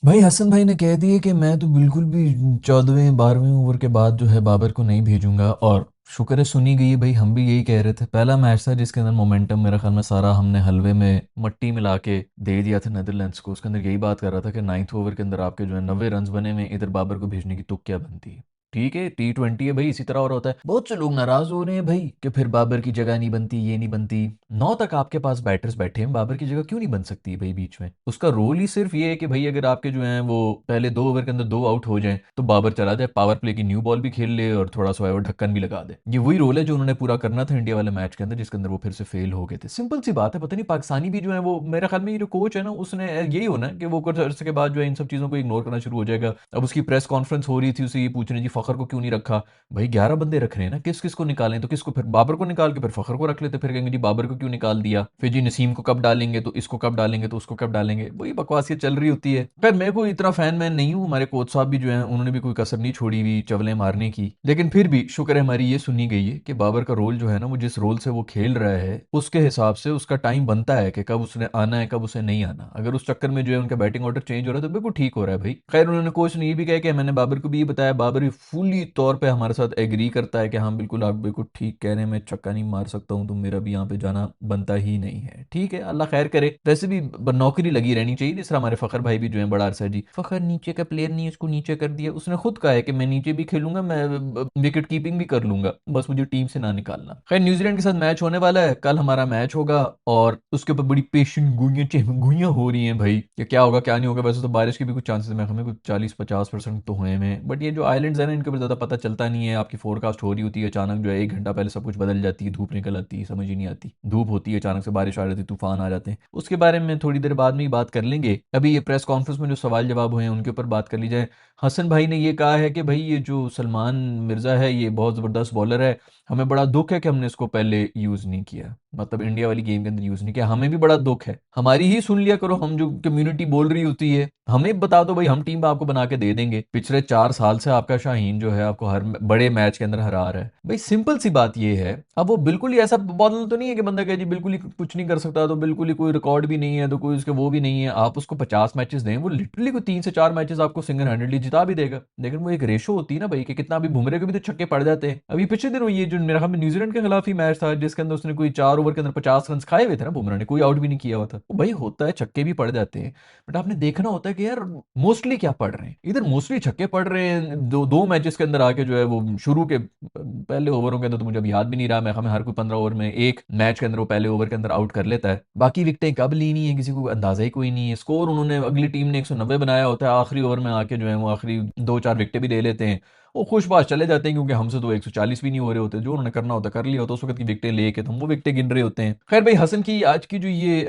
भाई हसन भाई ने कह दिया कि मैं तो बिल्कुल भी 14वें 12वें ओवर के बाद जो है बाबर को नहीं भेजूंगा। और शुक्र है सुनी गई है भाई, हम भी यही कह रहे थे। पहला मैच था जिसके अंदर मोमेंटम मेरा ख्याल में सारा हमने हलवे में मट्टी मिला के दे दिया था नेदरलैंड्स को। उसके अंदर यही बात कर रहा था कि 9th ओवर के अंदर आपके जो है 90 रन बने हुए, इधर बाबर को भेजने की तुक क्या बनती है। ठीक है, T20 है भाई, इसी तरह और होता है। बहुत से लोग नाराज हो रहे हैं भाई कि फिर बाबर की जगह नहीं बनती, ये नहीं बनती। 9 तक आपके पास बैटर्स बैठे हैं, बाबर की जगह क्यों नहीं बन सकती है भाई बीच में? उसका रोल ही सिर्फ ये है कि भाई अगर आपके जो हैं वो पहले 2 ओवर के अंदर 2 आउट हो जाएं तो बाबर चला जाए, पावर प्ले की न्यू बॉल भी खेल ले और थोड़ा सा वो ढक्कन भी लगा दे। ये वही रोल है जो उन्होंने पूरा करना था इंडिया वाले मैच के अंदर, जिसके अंदर वो फिर से फेल हो गए थे। सिंपल सी बात है। पता नहीं पाकिस्तानी भी जो है वो, मेरे ख्याल में ये जो कोच है ना, उसने यही होना है कि वो कुछ अर्से के बाद जो है इन सब चीज़ों को इग्नोर करना शुरू हो जाएगा। अब उसकी प्रेस कॉन्फ्रेंस हो रही थी, उसे ये पूछ रहे जी फखर को क्यों नहीं रखा। भाई 11 बंदे रख रहे हैं ना, किस किस को निकालें? तो किसको, फिर बाबर को निकाल के फिर फखर को रख लेते, फिर कहेंगे जी बाबर को क्यों निकाल दिया, फिर जी नसीम को कब डालेंगे, तो इसको कब डालेंगे, तो उसको कब डालेंगे। वही बकवासियत चल रही होती है। खैर मैं कोई इतना फैन मैं नहीं हूँ, हमारे कोच साहब भी जो है उन्होंने भी कोई कसर नहीं छोड़ी हुई चवलें मारने की। लेकिन फिर भी शुक्र है हमारी ये सुनी गई है कि बाबर का रोल जो है ना, वो जिस रोल से वो खेल रहा है उसके हिसाब से उसका टाइम बनता है कि कब उसने आना है कब उसे नहीं आना। अगर उस चक्कर में जो है उनका बैटिंग ऑर्डर चेंज हो रहा है तो बिल्कुल ठीक हो रहा है भाई। खैर उन्होंने कोच ने ये भी कहा कि मैंने बाबर को भी ये बताया, बाबर भी फुली तौर पे हमारे साथ एग्री करता है कि हाँ बिल्कुल आप बिल्कुल ठीक कह रहे हैं, मैं छक्का नहीं मार सकता हूँ तो मेरा भी यहाँ पे जाना बनता ही नहीं है। ठीक है, अल्लाह खैर करे। वैसे भी नौकरी लगी रहनी चाहिए। जिस तरह हमारे फखर भाई भी जो है बड़ा अरसा है जी, फखर नीचे का प्लेयर नहीं है, उसको नीचे कर दिया। उसने खुद कहा है कि मैं नीचे भी खेलूंगा, मैं विकेट कीपिंग भी कर लूंगा, बस मुझे टीम से ना निकालना। खैर न्यूजीलैंड के साथ मैच होने वाला है, कल हमारा मैच होगा और उसके ऊपर बड़ी पेशेंट गुइयां हो रही हैं भाई कि क्या होगा क्या नहीं होगा। वैसे तो बारिश के भी कुछ चांसेस है, हमें कुछ 40-50% तो हुए हैं, बट ये जो आइलैंड्स है ना इनके ऊपर ज़्यादा पता चलता नहीं है। आपकी फोरकास्ट हो रही होती है, अचानक जो है 1 घंटा पहले सब कुछ बदल जाती है, धूप निकल आती है, समझ ही नहीं आती। धूप होती है, अचानक से बारिश आ जाती है, तूफान आ जाते हैं। उसके बारे में थोड़ी देर बाद में ही बात कर लेंगे। अभी ये प्रेस कॉन्फ्रेंस में जो सवाल जवाब हुए हैं उनके ऊपर बात कर ली जाए। हसन भाई ने ये कहा है कि भाई ये जो सलमान मिर्ज़ा है ये बहुत ज़बरदस्त बॉलर है, हमें बड़ा दुख है कि हमने इसको पहले यूज़ नहीं किया, मतलब इंडिया वाली गेम के अंदर यूज़ नहीं किया। हमें भी बड़ा दुख है, हमारी ही सुन लिया करो। हम जो कम्युनिटी बोल रही होती है हमें बता दो भाई, हम टीम आपको बना के दे देंगे। पिछले 4 साल से आपका शाहीन जो है आपको हर बड़े मैच के अंदर हरा रहा है भाई, सिंपल सी बात ये है। अब वो बिल्कुल ही ऐसा बॉलर तो नहीं है कि बंदा कहे जी बिल्कुल ही कुछ नहीं कर सकता, तो बिल्कुल ही कोई रिकॉर्ड भी नहीं है, तो कोई उसके वो भी नहीं है। आप उसको 50 मैचेस दें, वो लिटरली कोई 3 से 4 मैचेस आपको सिंगल हैंडेडली जिता भी देगा। लेकिन वो एक रेशो होती है ना भाई कि कितना, अभी बुमरे के भी तो छक्के पड़ जाते हैं। अभी पिछले दिन ये जो मेरा ख्याल में न्यूजीलैंड के खिलाफ ही मैच था जिसके अंदर उसने कोई 4 ओवर के अंदर 50 रन खाए हुए थे ना, बुमराह ने कोई आउट भी नहीं किया हुआ था। वो भाई होता है, छक्के भी पड़ जाते हैं। बट आपने देखना होता है कि यार मोस्टली क्या पड़ रहे हैं, इधर मोस्टली छक्के पड़ रहे हैं। दो दो मैचेस के अंदर आके जो है वो शुरू के पहले ओवरों के अंदर तो मुझे अभी याद भी नहीं रहा, मैं हमें हर कोई 15 ओवर में एक मैच के अंदर वो पहले ओवर के अंदर आउट कर लेता है। बाकी विकेटें कब लेनी है किसी को अंदाजा ही कोई नहीं है। स्कोर उन्होंने अगली टीम ने 190 बनाया होता है, आखिरी ओवर में आके जो है वो आखिरी 2-4 विकेटें भी ले लेते हैं। वो खुशबाश चले जाते हैं क्योंकि हमसे तो 140 भी नहीं हो रहे होते, जो उन्होंने करना होता कर लिया होता उस वक्त की विकेटें लेके, तो हम वो विकेटें गिन रहे होते हैं। खैर भाई हसन की आज की जो ये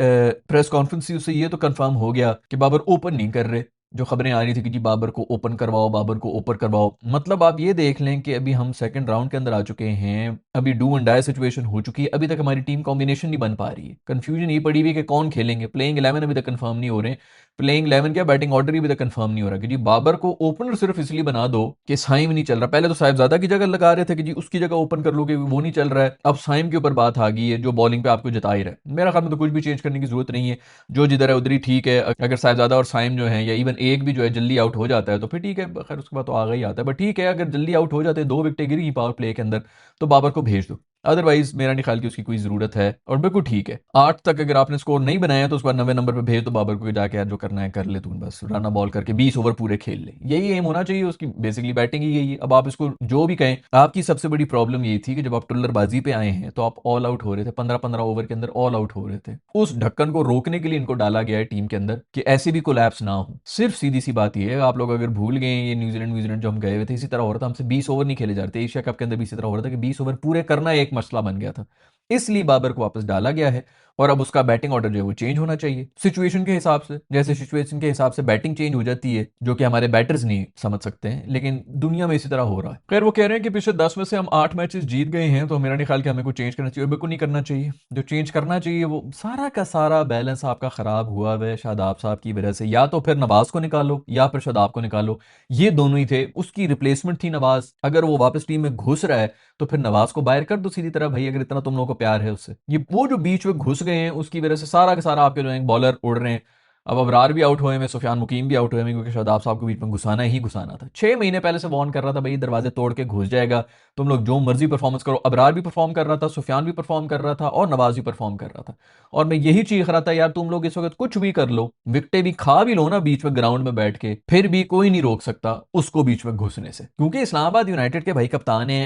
प्रेस कॉन्फ्रेंस थी उससे ये तो कंफर्म हो गया कि बाबर ओपन नहीं कर रहे। जो खबरें आ रही थी कि जी बाबर को ओपन करवाओ, बाबर को ओपन करवाओ, मतलब आप ये देख लें कि अभी हम सेकंड राउंड के अंदर आ चुके हैं, अभी डू एंड डाई सिचुएशन हो चुकी है, अभी तक हमारी टीम कॉम्बिनेशन नहीं बन पा रही है। कंफ्यूजन ये पड़ी हुई है कि कौन खेलेंगे, प्लेइंग 11 अभी तक कंफर्म नहीं हो रहे। प्लेइंग 11 क्या, बैटिंग ऑर्डर ही अभी तक कंफर्म नहीं हो रहा कि जी बाबर को ओपनर सिर्फ इसलिए बना दो कि साइम नहीं चल रहा। पहले तो साहिबजादा की जगह लगा रहे थे कि जी उसकी जगह ओपन कर लो कि वो नहीं चल रहा है। अब साइम के ऊपर बात आ गई है जो बॉलिंग पे आपको जता ही रहा है। मेरा ख्याल में तो कुछ भी चेंज करने की जरूरत नहीं है, जो जिधर है उधर ही ठीक है। अगर साहिबजादा और साइम जो है या इवन एक भी जो है जल्दी आउट हो जाता है तो फिर ठीक है, खैर उसके बाद तो आ गई आता है। बट ठीक है, अगर जल्दी आउट हो जाते हैं, 2 विकेटें गिर गई पावर प्ले के अंदर, तो बाबर को भेज दो। अदरवाइज मेरा नहीं ख्याल कि उसकी कोई जरूरत है, और बिल्कुल ठीक है। 8 तक अगर आपने स्कोर नहीं बनाया तो उसके बाद 90 नंबर पे भेज दो बाबर को, जाके यार जो करना है कर ले तू, बस रन बॉल करके 20 ओवर पूरे खेल ले। यही एम होना चाहिए उसकी, बेसिकली बैटिंग ही यही है। अब आप इसको जो भी कहें, आपकी सबसे बड़ी प्रॉब्लम यही थी कि जब आप टुल्लरबाजी पे आए हैं तो आप ऑल आउट हो रहे थे, 15-15 ओवर के अंदर ऑल आउट हो रहे थे। उस ढक्कन को रोकने के लिए इनको डाला गया है टीम के अंदर कि ऐसे भी कोलैप्स ना हो। सिर्फ सीधी सी बात ये है, आप लोग अगर भूल गए ये न्यूजीलैंड न्यूजीलैंड जो हम गए हुए थे इसी तरह हो रहा था, हमसे 20 ओवर नहीं खेले जा रहे थे। एशिया कप के अंदर भी इसी तरह हो रहा था कि 20 ओवर पूरे करना एक मसला बन गया था, इसलिए बाबर को वापस डाला गया है। और अब उसका बैटिंग ऑर्डर जो है वो चेंज होना चाहिए सिचुएशन के हिसाब से। जैसे सिचुएशन के हिसाब से बैटिंग चेंज हो जाती है, जो कि हमारे बैटर्स नहीं समझ सकते हैं, लेकिन दुनिया में इसी तरह हो रहा है। खैर वो कह रहे हैं कि पिछले 10 में से हम 8 मैचेस जीत गए हैं, तो मेरा नहीं ख्याल कि हमें कुछ चेंज करना चाहिए, और बिल्कुल नहीं करना चाहिए। जो चेंज करना चाहिए वो सारा का सारा बैलेंस आपका खराब हुआ है शादाब साहब की वजह से। या तो फिर नवाज को निकालो या फिर शादाब को निकालो, ये दोनों ही थे। उसकी रिप्लेसमेंट थी नवाज, अगर वो वापस टीम में घुस रहा है तो फिर नवाज को बाहर कर दो सीधी तरह भाई, अगर इतना तुम लोगों को प्यार है उससे। ये वो जो बीच में घुस गए हैं उसकी वजह से सारा का सारा आपके जो है बॉलर उड़ रहे हैं। अब अबरार भी आउट हुए हैं, सुफियान मुकीम भी आउट हुए हैं, क्योंकि शादाब साहब को बीच में घुसाना ही घुसाना था। 6 महीने पहले से वार्न कर रहा था भाई दरवाजे तोड़ के घुस जाएगा, तुम लोग जो मर्जी परफॉर्मेंस करो। अबरार भी परफॉर्म कर रहा था, सुफियान भी परफॉर्म कर रहा था, और नवाज भी परफॉर्म कर रहा था। और मैं यही चीख रहा था यार तुम लोग इस वक्त कुछ भी कर लो, विकटें भी खा भी लो ना बीच में ग्राउंड में बैठ के, फिर भी कोई नहीं रोक सकता उसको बीच में घुसने से, क्योंकि इस्लामाबाद यूनाइटेड के भाई कप्तान है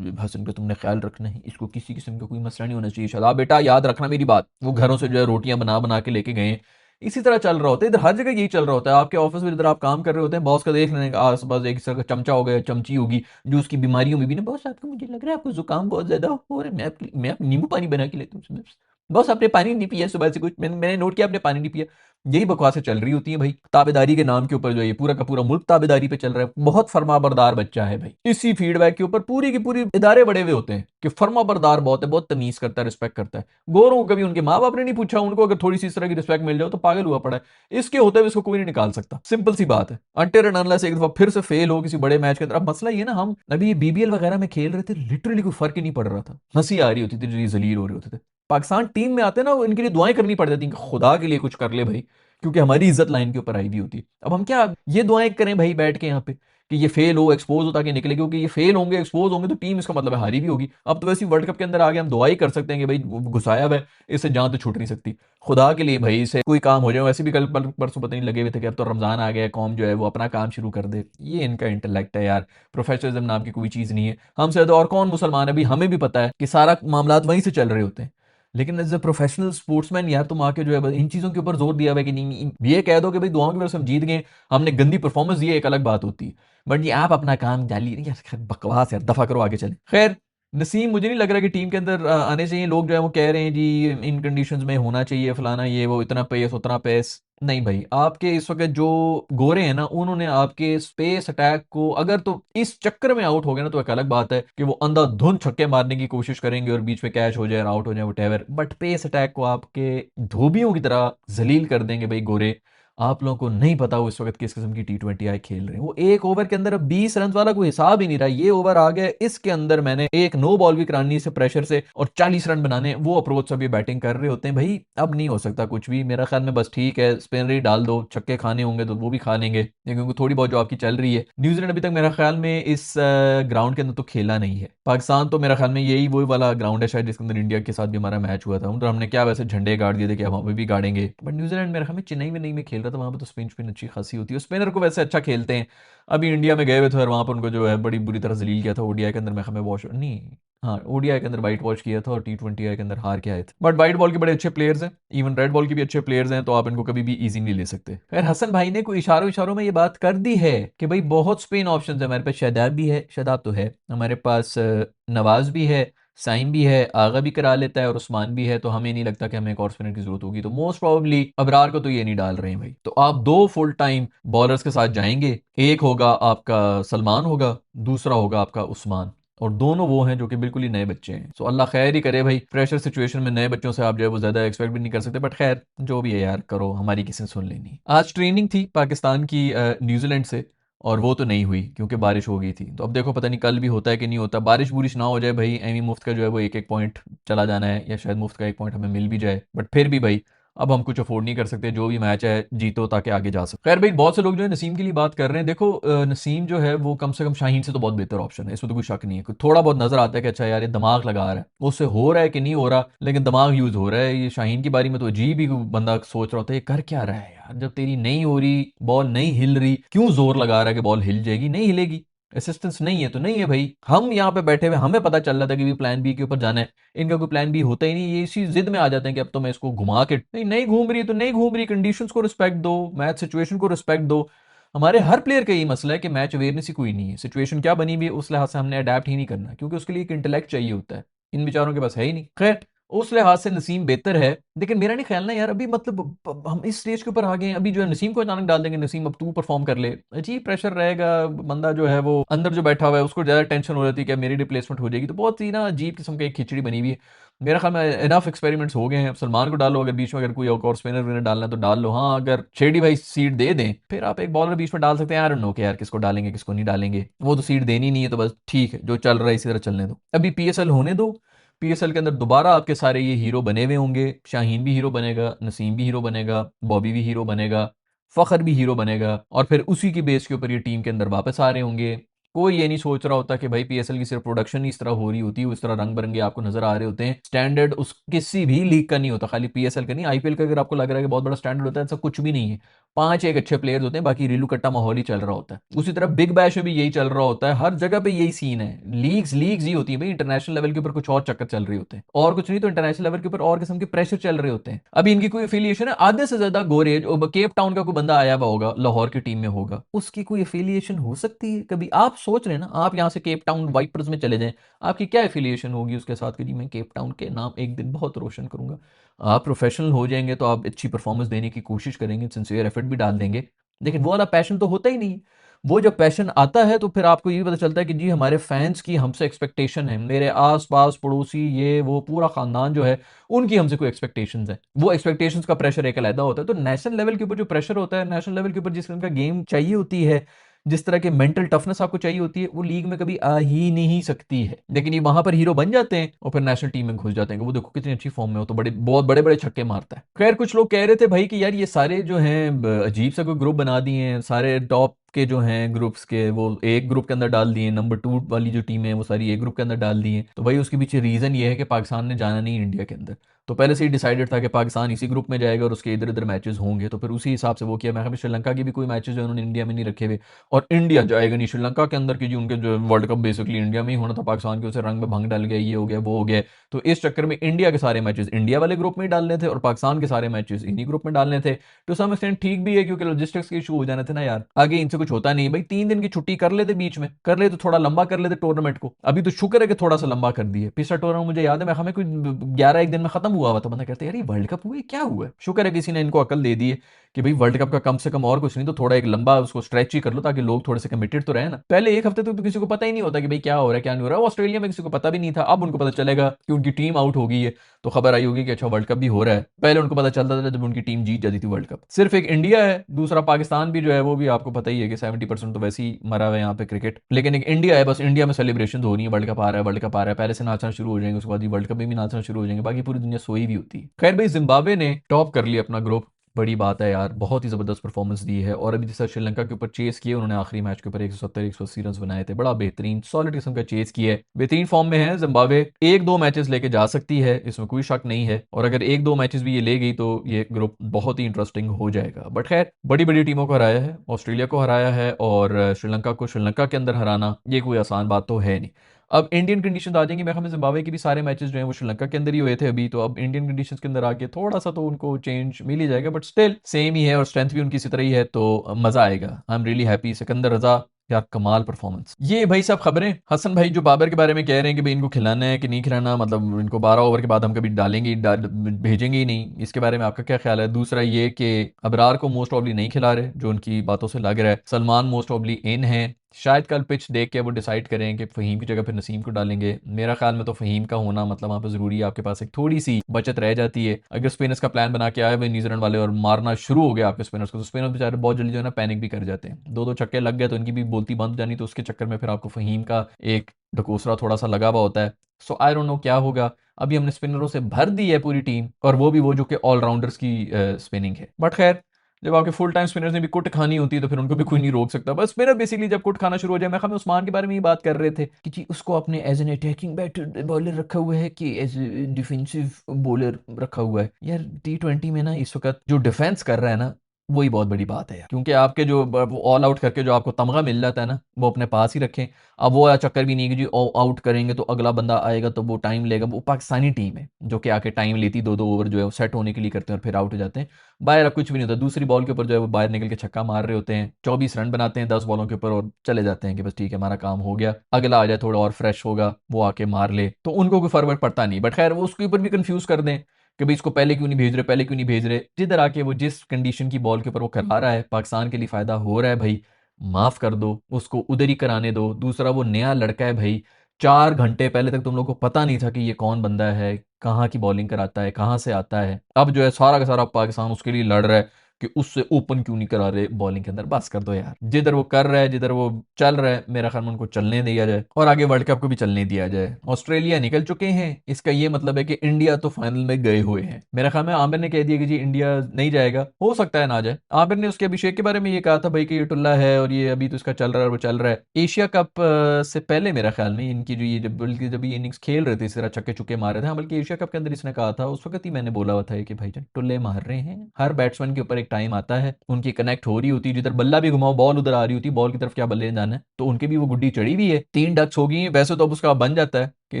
हसन का, तुमने ख्याल रखना है, इसको किसी किस्म का कोई मसला नहीं होना चाहिए। शादाब बेटा याद रखना मेरी बात, वो घरों से जो है रोटियां बना बना के लेके गए। इसी तरह चल रहा होता है इधर, हर जगह यही चल रहा होता है। आपके ऑफिस में इधर आप काम कर रहे होते हैं, बॉस का देख लेने का आस पास एक तरह का चमचा हो गया, चमची होगी, जो उसकी बीमारियों में भी ना, बॉस आपको, मुझे लग रहा है आपको जुकाम बहुत ज्यादा हो रहा है, मैं नींबू पानी बना के लेता हूँ, बॉस आपने पानी नहीं पिया सुबह से, कुछ मैंने नोट किया आपने पानी नहीं पिया। यही बकवासें चल रही होती हैं भाई, ताबेदारी के नाम के ऊपर जो ये पूरा का पूरा मुल्क ताबेदारी पे चल रहा है। बहुत फर्माबरदार बच्चा है भाई, इसी फीडबैक के ऊपर पूरी की पूरी इदारे बड़े हुए होते हैं कि फर्माबरदार बहुत है, बहुत तमीज करता है, रिस्पेक्ट करता है। गोरों को कभी उनके माँ बाप ने नहीं पूछा, उनको अगर थोड़ी सी इस तरह की रिस्पेक्ट मिल जाए तो पागल हुआ पड़ा है। इसके होते हुए इसको कोई नहीं निकाल सकता, सिंपल सी बात है। अनटिल एंड अनलेस एक दफा फिर से फेल हो किसी बड़े मैच के अंदर। अब मसला ये ना, हम अभी ये बीबीएल वगैरह में खेल रहे थे, लिटरली कोई फर्क ही नहीं पड़ रहा था, हंसी आ रही होती थी, जलील हो रहे होते थे। पाकिस्तान टीम में आते ना, इनके लिए दुआएं करनी पड़ जाती कि खुदा के लिए कुछ कर ले भाई, क्योंकि हमारी इज्जत लाइन के ऊपर आई हुई होती है। अब हम क्या ये दुआएं करें भाई बैठ के यहाँ पे कि ये फेल हो, एक्सपोज हो, ताकि निकले, क्योंकि ये फेल होंगे, एक्सपोज होंगे तो टीम इसका मतलब है हारी भी होगी। अब तो वैसे वर्ल्ड कप के अंदर आगे हम दुआ ही कर सकते हैं कि भाई घुसाया हुआ है, इससे जान तो छूट नहीं सकती। खुदा के लिए भाई इसे कोई काम हो जाए। वैसे भी कल परसों पता नहीं लगे हुए थे कि अब तो रमजान आ गया, कौम जो है वो अपना काम शुरू कर दे। ये इनका इंटेलेक्ट है यार, प्रोफेशनलिज्म नाम की कोई चीज नहीं है। हमसे तो और कौन मुसलमान है, अभी हमें भी पता है कि सारा मामला वहीं से चल रहे होते हैं। लेकिन एज ए प्रोफेशनल स्पोर्ट्समैन यार, तुम आके जो है इन चीजों के ऊपर जोर दिया हुआ है कि नहीं, ये कह दो कि भाई दुआओं की वजह से हम जीत गए, हमने गंदी परफॉर्मेंस दी है, एक अलग बात होती है। बट ये आप अपना काम जाली नहीं यार, बकवास यार, दफा करो आगे चले। खैर नसीम मुझे नहीं लग रहा कि टीम के अंदर आने चाहिए। लोग जो है वो कह रहे हैं जी इन कंडीशंस में होना चाहिए फलाना ये वो, इतना पेस उतना पेस। नहीं भाई, आपके इस वक्त जो गोरे हैं ना, उन्होंने आपके स्पेस अटैक को अगर तो इस चक्कर में आउट हो गए ना, तो एक अलग बात है कि वो अंधाधुंध छक्के मारने की कोशिश करेंगे और बीच में कैच हो जाए, आउट हो जाए, वटेवर। बट पेस अटैक को आपके धोबियों की तरह जलील कर देंगे भाई गोरे। आप लोगों को नहीं पता वो इस वक्त किस किस्म की T20 आई खेल रहे हैं। वो एक ओवर के अंदर अब 20 रन वाला कोई हिसाब ही नहीं रहा। ये ओवर आ गया, इसके अंदर मैंने एक नो बॉल भी करानी से प्रेशर से और 40 रन बनाने, वो अप्रोच से भी बैटिंग कर रहे होते हैं भाई। अब नहीं हो सकता कुछ भी मेरा ख्याल में, बस ठीक है स्पिनर ही डाल दो, छक्के खाने होंगे तो वो भी खा लेंगे, क्योंकि थोड़ी बहुत जो आपकी चल रही है। न्यूजीलैंड अभी तक मेरा ख्याल में इस ग्राउंड के अंदर तो खेला नहीं है। पाकिस्तान तो मेरा ख्याल में यही वही वाला ग्राउंड है शायद जिसके अंदर इंडिया के साथ भी हमारा मैच हुआ था, तो हमने क्या वैसे झंडे गाड़ दिए थे कि हम वहाँ पे भी गाड़ेंगे। बट न्यूजीलैंड मेरे ख्याल में चेन्नई में नहीं में खेल रहा था, वहाँ पे तो स्पिन स्पिन अच्छी खासी होती है, स्पिनर को वैसे अच्छा खेलते हैं। अभी इंडिया में गए हुए थे और वहाँ पर उनको जो है बड़ी बुरी तरह जलील किया था ओडीआई के अंदर। मैं हमें वॉश नहीं, हाँ ओडीआई के अंदर वाइट वॉश किया था और T20 के अंदर हार के आए थे। बट वाइट बॉल के बड़े अच्छे प्लेयर्स हैं, इवन रेड बॉल के भी अच्छे प्लेयर्स हैं, तो आप इनको कभी भी इजी नहीं ले सकते। खैर हसन भाई ने कोई इशारों इशारों में ये बात कर दी है कि भाई बहुत स्पिन ऑप्शन है हमारे पास। शादाब भी है, शादाब तो है हमारे पास, नवाज भी है, साइम भी है, आगा भी करा लेता है और उस्मान भी है, तो हमें नहीं लगता कि हमें एक और स्पिनर की जरूरत होगी। तो मोस्ट प्रोबेबली अबरार को तो ये नहीं डाल रहे हैं भाई। तो आप दो फुल टाइम बॉलर्स के साथ जाएंगे, एक होगा आपका सलमान होगा, दूसरा होगा आपका उस्मान, और दोनों वो हैं जो कि बिल्कुल ही नए बच्चे हैं। सो अल्लाह खैर ही करे भाई, प्रेशर सिचुएशन में नए बच्चों से आप जो है वो ज्यादा एक्सपेक्ट भी नहीं कर सकते। बट खैर जो भी है यार, करो, हमारी किसी ने सुन लेनी। आज ट्रेनिंग थी पाकिस्तान की न्यूजीलैंड से, और वो तो नहीं हुई क्योंकि बारिश हो गई थी। तो अब देखो पता नहीं कल भी होता है कि नहीं होता, बारिश बुरिश ना हो जाए भाई, एमी मुफ्त का जो है वो एक एक पॉइंट चला जाना है, या शायद मुफ्त का एक पॉइंट हमें मिल भी जाए। बट फिर भी भाई अब हम कुछ अफोर्ड नहीं कर सकते, जो भी मैच है जीतो ताकि आगे जा सके। खैर भाई बहुत से लोग जो है नसीम के लिए बात कर रहे हैं। देखो नसीम जो है वो कम से कम शाहीन से तो बहुत बेहतर ऑप्शन है, इसमें तो कोई शक नहीं है। थोड़ा बहुत नजर आता है कि अच्छा यार ये दिमाग लगा रहा है, उससे हो रहा है कि नहीं हो रहा, लेकिन दिमाग यूज हो रहा है। ये शाहीन की बारी में तो अजीब ही बंदा सोच रहा होता है ये कर क्या रहा है यार, जब तेरी नहीं हो रही, बॉल नहीं हिल रही, क्यों जोर लगा रहा है कि बॉल हिल जाएगी, नहीं हिलेगी। असिस्टेंस नहीं है तो नहीं है भाई। हम यहाँ पे बैठे हुए हमें पता चल रहा था कि भी प्लान बी के ऊपर जाना है, इनका कोई प्लान बी होता ही नहीं। ये इसी जिद में आ जाते हैं कि अब तो मैं इसको घुमा के, नहीं नहीं घूम रही तो नहीं घूम रही, कंडीशंस को रिस्पेक्ट दो, मैच सिचुएशन को रिस्पेक्ट दो। हमारे हर प्लेयर का यही मसला है कि मैच अवेयरनेस ही कोई नहीं है, सिचुएशन क्या बनी हुई है उस लिहाज से हमने अडेप्ट ही नहीं करना, क्योंकि उसके लिए एक इंटेलेक्ट चाहिए होता है, इन बेचारों के पास है ही नहीं। खैर उस लिहाज से नसीम बेहतर है, लेकिन मेरा नहीं ख्याल ना यार अभी, मतलब हम इस स्टेज के ऊपर आ गए हैं, अभी जो है नसीम को अचानक डाल देंगे, नसीम अब तू परफॉर्म कर ले, अजीब प्रेशर रहेगा। बंदा जो है वो अंदर जो बैठा हुआ है उसको ज्यादा टेंशन हो जाती है कि मेरी रिप्लेसमेंट हो जाएगी, तो बहुत ही ना अजीब किस्म की एक खिचड़ी बनी हुई है। मेरा ख्याल में इनफ एक्सपेरिमेंट्स हो गए हैं। अब सलमान को डालो, अगर बीच में अगर कोई और स्पिनर विनर डालना है तो डाल लो। हाँ अगर शेडी भाई सीट दे दें, फिर आप एक बॉलर बीच में डाल सकते हैं। यार नो के यार किसको डालेंगे किसको नहीं डालेंगे, वो तो सीट देनी नहीं है, तो बस ठीक है जो चल रहा है इसी तरह चलने दो, अभी PSL होने दो, पीएसएल के अंदर दोबारा आपके सारे ये हीरो बने हुए होंगे, शाहीन भी हीरो बनेगा, नसीम भी हीरो बनेगा, बॉबी भी हीरो बनेगा, फ़खर भी हीरो बनेगा और फिर उसी की बेस के ऊपर ये टीम के अंदर वापस आ रहे होंगे। कोई ये नहीं सोच रहा होता कि भाई पीएसएल की सिर्फ प्रोडक्शन ही इस तरह हो रही होती है, इस तरह रंग बिरंगे आपको नजर आ रहे होते हैं। स्टैंडर्ड उस किसी भी लीग का नहीं होता, खाली पीएसएल का नहीं, आईपीएल का अगर आपको लग रहा है कि बहुत बड़ा स्टैंडर्ड होता है, ऐसा कुछ भी नहीं है। पांच एक अच्छे प्लेयर्स होते हैं, बाकी रीलू कट्टा माहौल ही चल रहा होता है। उसी तरह बिग बैश में भी यही चल रहा होता है, हर जगह पे यही सीन है। लीग्स लीग्स ही होती है भाई, इंटरनेशनल लेवल के ऊपर कुछ और चक्कर चल रहे होते हैं और कुछ नहीं तो इंटरनेशनल लेवल के ऊपर और किस्म के प्रेशर चल रहे होते हैं। अभी इनकी कोई एफिलिएशन है, आधे से ज्यादा गोरेज केप टाउन का कोई बंदा आया हुआ होगा, लाहौर की टीम में होगा, उसकी कोई एफिलिएशन हो सकती है कभी? आप सोच रहे हैं ना, आप यहाँ से केप टाउन वाइपर्स में चले जाएं, आपकी क्या एफिलिएशन होगी उसके साथ कि जी मैं केप टाउन के नाम एक दिन बहुत रोशन करूंगा? आप प्रोफेशनल हो जाएंगे तो आप अच्छी परफॉर्मेंस देने की कोशिश करेंगे, सिंसियर एफर्ट भी डाल देंगे, लेकिन वो वाला पैशन तो होता ही नहीं। वो जब पैशन आता है तो फिर आपको ये भी पता चलता है कि जी हमारे फैंस की हमसे एक्सपेक्टेशन है, मेरे आस पास पड़ोसी ये वो पूरा खानदान जो है उनकी हमसे कोई एक्सपेक्टेशंस है। वो एक्सपेक्टेशंस का प्रेशर एक अलग होता है। तो नेशनल लेवल के ऊपर जो प्रेशर होता है, नेशनल लेवल के ऊपर जिस तरह का गेम चाहिए होती है, जिस तरह के मेंटल टफनेस आपको चाहिए होती है, वो लीग में कभी आ ही नहीं सकती है। लेकिन ये वहां पर हीरो बन जाते हैं और फिर नेशनल टीम में घुस जाते हैं। वो देखो कितनी अच्छी फॉर्म में हो तो बड़े बहुत बड़े बड़े छक्के मारता है। खैर कुछ लोग कह रहे थे भाई कि यार ये सारे जो हैं अजीब सा कोई ग्रुप बना दिए हैं, सारे टॉप के जो हैं ग्रुप्स के वो एक ग्रुप के अंदर डाल दिए, नंबर 2 वाली जो टीम है वो सारी एक ग्रुप के अंदर डाल दिए। तो भाई उसके पीछे रीजन ये है कि पाकिस्तान ने जाना नहीं इंडिया के अंदर। तो पहले से ही डिसाइडेड था कि पाकिस्तान इसी ग्रुप में जाएगा और उसके इधर इधर मैचेस होंगे, तो फिर उसी हिसाब से वो किया। मैं श्रीलंका की भी कोई मैचेस जो उन्होंने इंडिया में नहीं रखे हुए, और इंडिया जाएगा नहीं श्रीलंका के अंदर, क्योंकि उनके जो वर्ल्ड कप बेसिकली इंडिया में ही होना था, पाकिस्तान के उसे रंग में भंग डाल गया, ये हो गया वो हो गया। तो इस चक्कर में इंडिया के सारे मैचेस इंडिया वाले ग्रुप में ही डालने थे और पाकिस्तान के सारे मैचेस इन्हीं ग्रुप में डालने थे। टू सम एक्सटेंट ठीक भी है, क्योंकि लॉजिस्टिक्स के इशू हो जाने थे ना यार, आगे इनसे कुछ होता नहीं भाई। 3 दिन की छुट्टी कर लेते, बीच में कर लेते, थोड़ा लंबा कर लेते टूर्नामेंट को। अभी तो शुक्र है कि थोड़ा सा लंबा कर दिए। पिछला टूर्नामेंट मुझे याद है मैं हमें कोई 11 एक दिन में खत्म हुआ था, बंदा कहते यार ये वर्ल्ड कप हुआ, क्या हुआ? शुक्र है किसी ने इनको अकल दे दी है कि भाई वर्ल्ड कप का कम से कम और कुछ नहीं तो थोड़ा एक लंबा उसको स्ट्रेच ही कर लो, ताकि लोग थोड़े से कमिटेड तो रहे ना। पहले एक हफ्ते तक तो किसी को पता ही नहीं होता कि भाई क्या हो रहा है क्या नहीं हो रहा है। ऑस्ट्रेलिया में किसी को पता भी नहीं था, अब उनको पता चलेगा कि उनकी टीम आउट हो गई है, तो खबर आई होगी कि अच्छा वर्ल्ड कप भी हो रहा है। पहले उनको पता चलता था जब उनकी टीम जीत जाती थी वर्ल्ड कप। सिर्फ एक इंडिया है, दूसरा पाकिस्तान भी जो है वो भी आपको पता ही है कि 70% तो वैसे ही मरा हुआ है यहाँ पे क्रिकेट। लेकिन एक इंडिया है, बस इंडिया में सेलिब्रेशन हो रही है, वर्ल्ड कप आ रहा है, वर्ल्ड कप आ रहा है, पहले से नाचना शुरू हो जाएंगे, उसके बाद वर्ल्ड कप में भी नाचना शुरू हो जाएंगे, बाकी पूरी दुनिया सोई भी होती है। खैर भाई जिम्बाब्वे ने टॉप कर लिया अपना ग्रुप, बड़ी बात है यार, बहुत ही जबरदस्त परफॉर्मेंस दी है। और अभी जैसा श्रीलंका के ऊपर चेस किए उन्होंने, आखिरी मैच के ऊपर 170 180 रन बनाए थे, बड़ा बेहतरीन सॉलिड किस्म का चेस किया है। बेहतरीन फॉर्म में है जिम्बाब्वे, एक दो मैचेस लेके जा सकती है, इसमें कोई शक नहीं है। और अगर एक दो मैचेस भी ये ले गई तो ये ग्रुप बहुत ही इंटरेस्टिंग हो जाएगा। बट खैर बड़ी बड़ी टीमों को हराया है, ऑस्ट्रेलिया को हराया है और श्रीलंका को श्रीलंका के अंदर हराना ये कोई आसान बात तो है नहीं। अब इंडियन कंडीशन आ जाएंगी, मैं हमें जिम्बाब्वे के भी सारे मैचेस जो हैं वो श्रीलंका के अंदर ही हुए थे अभी, तो अब इंडियन कंडीशंस के अंदर आके थोड़ा सा तो उनको चेंज मिल ही जाएगा, बट स्टिल सेम ही है और स्ट्रेंथ भी उनकी इसी तरह ही है, तो मजा आएगा। I am really happy. Sikandar Raza यार कमाल परफॉर्मेंस। ये भाई सब खबरें हसन भाई जो बाबर के बारे में कह रहे हैं कि भाई इनको खिलाना है कि नहीं खिलाना, मतलब इनको 12 ओवर के बाद हम कभी डालेंगे भेजेंगे ही नहीं, इसके बारे में आपका क्या ख्याल है? दूसरा ये कि अबरार को मोस्ट ऑफली नहीं खिला रहे, जो उनकी बातों से लग रहा है। सलमान मोस्ट ऑफली इन है, शायद कल पिच देख के वो डिसाइड करें कि फ़हीम की जगह फिर नसीम को डालेंगे। मेरा ख्याल में तो फ़हीम का होना मतलब वहाँ पे ज़रूरी है, आपके पास एक थोड़ी सी बचत रह जाती है। अगर स्पिनर्स का प्लान बना के आए हुए न्यूजीलैंड वाले और मारना शुरू हो गया आपके स्पिनर्स को, तो स्पिनर्स बेचारे बहुत जल्दी जो है ना पैनिक भी कर जाते हैं। दो दो छक्के लग गए तो इनकी भी बोलती बंद हो जानी, तो उसके चक्कर में फिर आपको फ़हीम का एक ढकोसरा थोड़ा सा लगा हुआ होता है। सो आई डोंट नो क्या होगा। अभी हमने स्पिनरों से भर दी है पूरी टीम, और वो भी वो जो कि ऑलराउंडर्स की स्पिनिंग है। बट खैर जब आपके फुल टाइम स्पिनर्स ने भी कुट खानी होती है तो फिर उनको भी कोई नहीं रोक सकता। बस स्पिनर बेसिकली जब कुट खाना शुरू हो जाए, मैं हमें उस्मान के बारे में ही बात कर रहे थे कि जी उसको अपने as an attacking batter bowler रखा हुआ है कि एज डिफेंसिव बॉलर रखा हुआ है। यार T20 में ना इस वक्त जो डिफेंस कर रहा है ना, वही बहुत बड़ी बात है यार, क्योंकि आपके जो ऑल आउट करके जो आपको तमगा मिल जाता है ना, वो अपने पास ही रखें। अब वो चक्कर भी नहीं कि जी आउट करेंगे तो अगला बंदा आएगा तो वो टाइम लेगा। वो पाकिस्तानी टीम है जो कि आके टाइम लेती, दो दो ओवर जो है वो सेट होने के लिए करते हैं और फिर आउट हो जाते हैं। बाहर अब कुछ भी नहीं होता, दूसरी बॉल के ऊपर जो है वो बाहर निकल के छक्का मार रहे होते हैं, 24 रन बनाते हैं 10 बॉलों के ऊपर और चले जाते हैं कि बस ठीक है हमारा काम हो गया, अगला आ जाए थोड़ा और फ्रेश होगा वो आके मार ले, तो उनको कोई फर्क पड़ता नहीं। बट खैर वो उसके ऊपर भी कंफ्यूज कर दें कि भाई इसको पहले क्यों नहीं भेज रहे, पहले क्यों नहीं भेज रहे। जिधर आके वो जिस कंडीशन की बॉल के ऊपर वो करा रहा है, पाकिस्तान के लिए फायदा हो रहा है भाई, माफ कर दो उसको, उधर ही कराने दो। दूसरा वो नया लड़का है भाई, 4 घंटे पहले तक तुम लोग को पता नहीं था कि ये कौन बंदा है, कहाँ की बॉलिंग कराता है, कहाँ से आता है। अब जो है सारा का सारा पाकिस्तान उसके लिए लड़ रहा है। कि उससे ओपन क्यों नहीं करा रहे बॉलिंग के अंदर। बस कर दो यार, जिधर वो कर रहा है, जिधर वो चल रहा है, मेरा ख्याल में उनको चलने दिया जाए और आगे वर्ल्ड कप को भी चलने दिया जाए। ऑस्ट्रेलिया निकल चुके हैं, इसका ये मतलब है कि इंडिया तो फाइनल में गए हुए हैं। मेरा ख्याल में आमिर ने कह दिया कि जी इंडिया नहीं जाएगा, हो सकता है ना जाए। आमिर ने उसके अभिषेक के बारे में ये कहा था भाई कि ये टुल्ला है और ये अभी तो इसका चल रहा है, वो चल रहा है। एशिया कप से पहले मेरा ख्याल में इनकी जो ये बल्कि जब ये इनिंग्स खेल रहे थे इस तरह छक्के चुक्के मार रहे थे, हाँ, बल्कि एशिया कप के अंदर इसने कहा था, उस वक्त ही मैंने बोला हुआ था कि भाईजान टुल्ले मार रहे हैं। हर बैट्समैन के ऊपर एक टाइम आता है, उनकी कनेक्ट हो रही होती है, जिधर बल्ला भी घुमाओ बॉल उधर आ रही होती है, बॉल की तरफ क्या बल्ले ने जाना है, तो उनके भी वो गुड्डी चढ़ी हुई है। 3 डक्स हो गई हैं वैसे तो अब उसका बन जाता है कि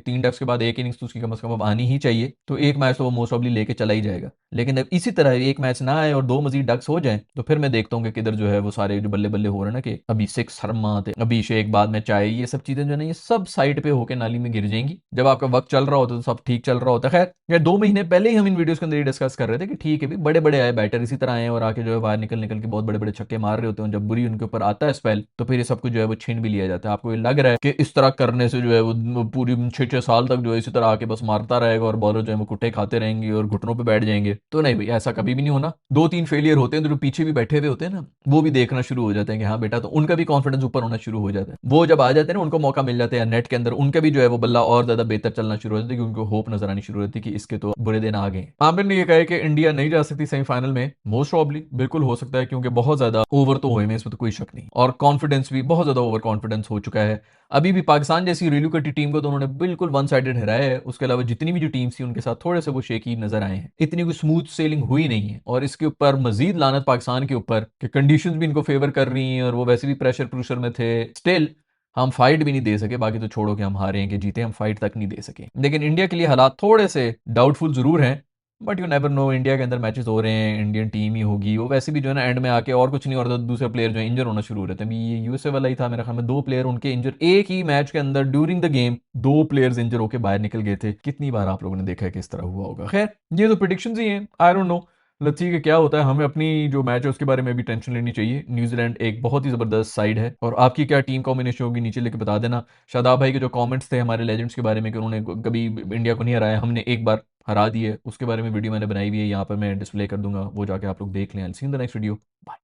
3 डक्स के बाद एक इनिंग्स तो उसकी कम से कम अब आनी ही चाहिए, तो एक मैच तो वो मोस्ट ऑफली लेके चला ही जाएगा। लेकिन अब इसी तरह एक मैच ना आए और 2 मजीद डक्स हो जाएं तो फिर मैं देखता हूँ कि किधर जो है वो सारे जो बल्ले बल्ले हो रहे हैं ना, कि अभिषेक शर्मा थे, अभिषेक बाद में चाहे, ये सब चीजें जो है ना ये सब साइड पे होकर नाली में गिर जाएंगी। जब आपका वक्त चल रहा होता है तो सब ठीक चल रहा होता है। खैर ये 2 महीने पहले ही हम इन वीडियोस के अंदर ये डिस्कस कर रहे थे कि ठीक है भी बड़े बड़े आए बैटर इसी तरह आए और आके जो है बाहर निकल निकल के बहुत बड़े बड़े छक्के मार रहे होते हैं। जब बुरी उनके ऊपर आता है स्पेल तो फिर ये सब कुछ जो है वो छीन भी लिया जाता है। आपको ये लग रहा है कि इस तरह करने से जो है वो पूरी 6-6 साल तक जो है इसी तरह आके बस मारता रहेगा और बॉलर जो है वो कुट्टे खाते रहेंगे और घुटनों पे बैठ जाएंगे, तो नहीं भाई ऐसा कभी भी नहीं होना। 2-3 फेलियर होते हैं तो जो पीछे भी बैठे हुए होते हैं ना वो भी देखना शुरू हो जाते हैं कि हाँ बेटा, तो उनका भी कॉन्फिडेंस ऊपर होना शुरू हो जाता है। वो जब आ जाते हैं ना उनको मौका मिल जाता है नेट के अंदर, उनका भी जो है वो बल्ला और ज्यादा बेहतर चलना शुरू हो जाता है क्योंकि उनको होप नजर आनी शुरू होती है कि इसके तो बुरे दिन आ गए। आमिर ने ये कहा है कि इंडिया नहीं जा सकती सेमीफाइनल में, मोस्ट प्रॉब्ली बिल्कुल हो सकता है क्योंकि बहुत ज्यादा ओवर तो हुए में, इसमें तो कोई शक नहीं, और कॉन्फिडेंस भी बहुत ज्यादा ओवर कॉन्फिडेंस हो चुका है। अभी भी पाकिस्तान जैसी रेलू कटी टीम को तो उन्होंने बिल्कुल वन साइडेड हराया है, उसके अलावा जितनी भी जो टीम्स थी उनके साथ थोड़े से वो शेकी नजर आए हैं, इतनी कोई स्मूथ सेलिंग हुई नहीं है। और इसके ऊपर मजीद लानत पाकिस्तान के ऊपर कि कंडीशंस भी इनको फेवर कर रही हैं और वो वैसे भी प्रेशर प्रूशर में थे, स्टिल हम फाइट भी नहीं दे सके। बाकी तो छोड़ो कि हम हारे हैं कि जीते, हम फाइट तक नहीं दे सके। लेकिन इंडिया के लिए हालात थोड़े से डाउटफुल जरूर हैं, but you never know, India के अंदर मैचेस हो रहे हैं, इंडियन टीम ही होगी वो, वैसे भी जो है ना एंड में आके और कुछ नहीं हो रहा था, दूसरे प्लेयर जो है इंजर होना शुरू हो रहे थे। अभी ये यूएसए वाला ही था मेरा ख्याल में, 2 प्लेयर उनके इंजर, एक ही मैच के अंदर ड्यूरिंग द गेम 2 प्लेयर्स इंजर होकर बाहर निकल गए थे। कितनी बार आप लोगों ने देखा है कि इस तरह हुआ होगा। खैर ये तो प्रिडिक्शन ही हैं, I don't know, let's see कि क्या होता है। हमें अपनी जो मैच है उसके बारे में भी टेंशन लेनी चाहिए। न्यूजीलैंड एक बहुत ही जबरदस्त साइड है, और आपकी क्या टीम कॉम्बिनेशन होगी नीचे लेके बता देना। शादाब भाई के जो कमेंट्स थे हमारे लेजेंड्स के बारे में कि उन्होंने कभी इंडिया को नहीं हराया, हमने एक बार हरा दी है, उसके बारे में वीडियो मैंने बनाई हुई है, यहाँ पर मैं डिस्प्ले कर दूंगा, वो जाके आप लोग देख लें। See in the next video, bye.